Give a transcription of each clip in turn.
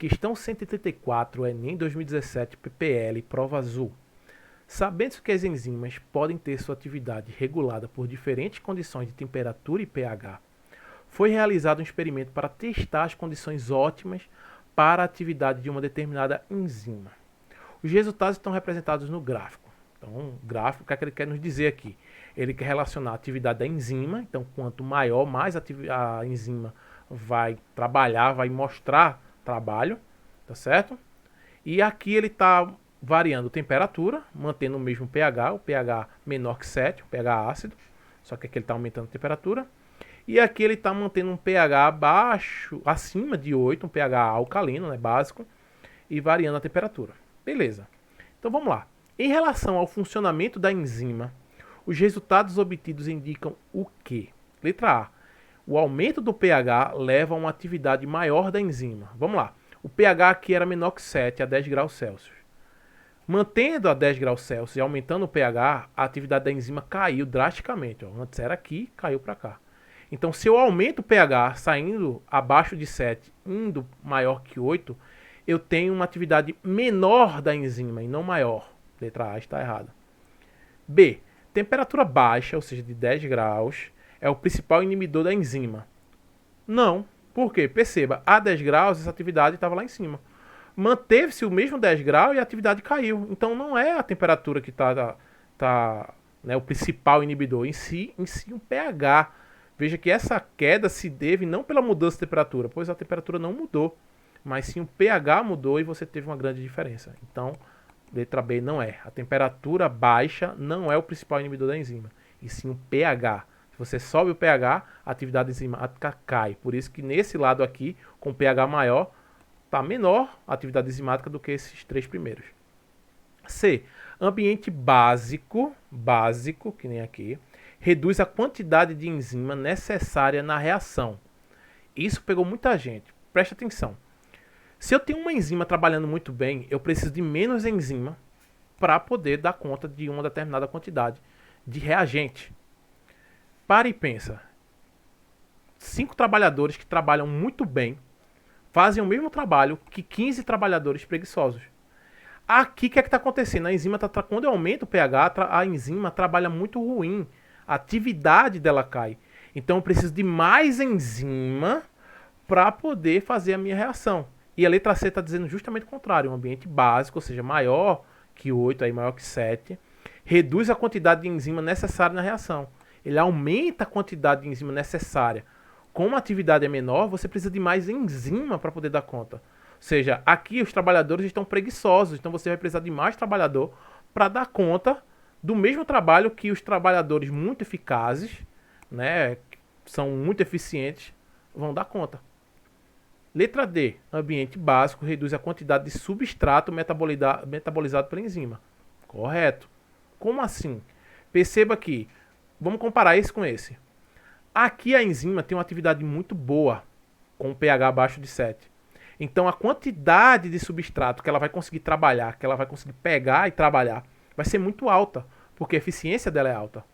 Questão 134, Enem 2017, PPL, prova azul. Sabendo que as enzimas podem ter sua atividade regulada por diferentes condições de temperatura e pH, foi realizado um experimento para testar as condições ótimas para a atividade de uma determinada enzima. Os resultados estão representados no gráfico. Então, o gráfico, o que é que ele quer nos dizer aqui? Ele quer relacionar a atividade da enzima, então quanto maior, mais a enzima vai trabalhar, vai mostrar trabalho, tá certo? E aqui ele está variando temperatura, mantendo o mesmo pH, o pH menor que 7, o pH ácido, só que aqui ele está aumentando a temperatura. E aqui ele está mantendo um pH baixo, acima de 8, um pH alcalino, né, básico, e variando a temperatura. Beleza. Então vamos lá. Em relação ao funcionamento da enzima, os resultados obtidos indicam o quê? Letra A. O aumento do pH leva a uma atividade maior da enzima. Vamos lá. O pH aqui era menor que 7, a 10 graus Celsius. Mantendo a 10 graus Celsius e aumentando o pH, a atividade da enzima caiu drasticamente. Ó. Antes era aqui, caiu para cá. Então, se eu aumento o pH saindo abaixo de 7, indo maior que 8, eu tenho uma atividade menor da enzima e não maior. Letra A está errada. B. Temperatura baixa, ou seja, de 10 graus, é o principal inibidor da enzima. Não. Por quê? Perceba, a 10 graus essa atividade estava lá em cima. Manteve-se o mesmo 10 graus e a atividade caiu. Então não é a temperatura que está né, o principal inibidor, em si um pH. Veja que essa queda se deve não pela mudança de temperatura, pois a temperatura não mudou, mas sim o pH mudou e você teve uma grande diferença. Então, letra B não é. A temperatura baixa não é o principal inibidor da enzima, e sim o pH. Se você sobe o pH, a atividade enzimática cai. Por isso que nesse lado aqui, com pH maior, está menor a atividade enzimática do que esses três primeiros. C. Ambiente básico, que nem aqui, reduz a quantidade de enzima necessária na reação. Isso pegou muita gente. Presta atenção. Se eu tenho uma enzima trabalhando muito bem, eu preciso de menos enzima para poder dar conta de uma determinada quantidade de reagente. Para e pensa. 5 trabalhadores que trabalham muito bem fazem o mesmo trabalho que 15 trabalhadores preguiçosos. Aqui o que é que está acontecendo? A enzima quando eu aumento o pH, a enzima trabalha muito ruim. A atividade dela cai. Então eu preciso de mais enzima para poder fazer a minha reação. E a letra C está dizendo justamente o contrário. Um ambiente básico, ou seja, maior que 8, aí maior que 7, reduz a quantidade de enzima necessária na reação. Ele aumenta a quantidade de enzima necessária. Como a atividade é menor, você precisa de mais enzima para poder dar conta. Ou seja, aqui os trabalhadores estão preguiçosos, então você vai precisar de mais trabalhador para dar conta do mesmo trabalho que os trabalhadores muito eficazes, né, são muito eficientes, vão dar conta. Letra D. Ambiente básico reduz a quantidade de substrato metabolizado pela enzima. Correto. Como assim? Perceba que, vamos comparar esse com esse. Aqui a enzima tem uma atividade muito boa, com um pH abaixo de 7. Então a quantidade de substrato que ela vai conseguir trabalhar, que ela vai conseguir pegar e trabalhar, vai ser muito alta, porque a eficiência dela é alta.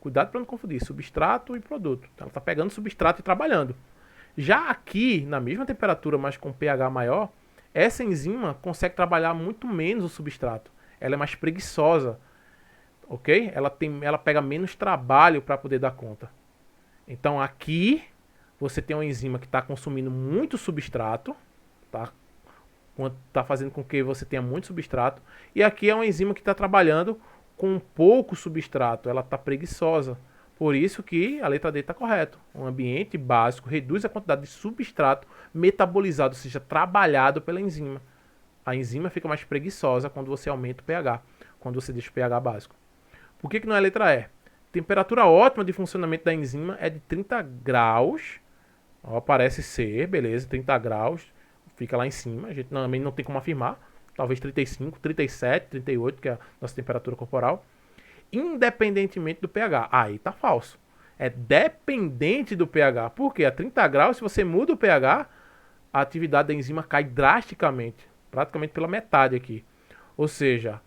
Cuidado para não confundir substrato e produto. Ela está pegando substrato e trabalhando. Já aqui, na mesma temperatura, mas com pH maior, essa enzima consegue trabalhar muito menos o substrato. Ela é mais preguiçosa, ok? Ela pega menos trabalho para poder dar conta. Então aqui você tem uma enzima que está consumindo muito substrato, tá fazendo com que você tenha muito substrato. E aqui é uma enzima que está trabalhando com pouco substrato, ela está preguiçosa. Por isso que a letra D está correta. Um ambiente básico reduz a quantidade de substrato metabolizado, ou seja, trabalhado pela enzima. A enzima fica mais preguiçosa quando você aumenta o pH, quando você deixa o pH básico. Por que não é a letra E? Temperatura ótima de funcionamento da enzima é de 30 graus. Ó, parece ser, beleza, 30 graus. Fica lá em cima. A gente também não tem como afirmar. Talvez 35, 37, 38, que é a nossa temperatura corporal. Independentemente do pH. Aí tá falso. É dependente do pH. Por quê? A 30 graus, se você muda o pH, a atividade da enzima cai drasticamente. Praticamente pela metade aqui. Ou seja,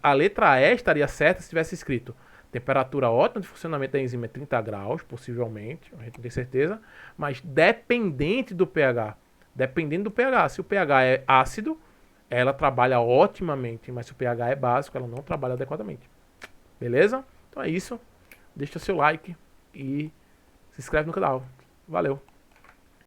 a letra E estaria certa se tivesse escrito temperatura ótima de funcionamento da enzima é 30 graus, possivelmente, a gente não tem certeza, mas dependente do pH. dependendo do pH. Se o pH é ácido, ela trabalha otimamente, mas se o pH é básico, ela não trabalha adequadamente. Beleza? Então é isso. Deixa seu like e se inscreve no canal. Valeu!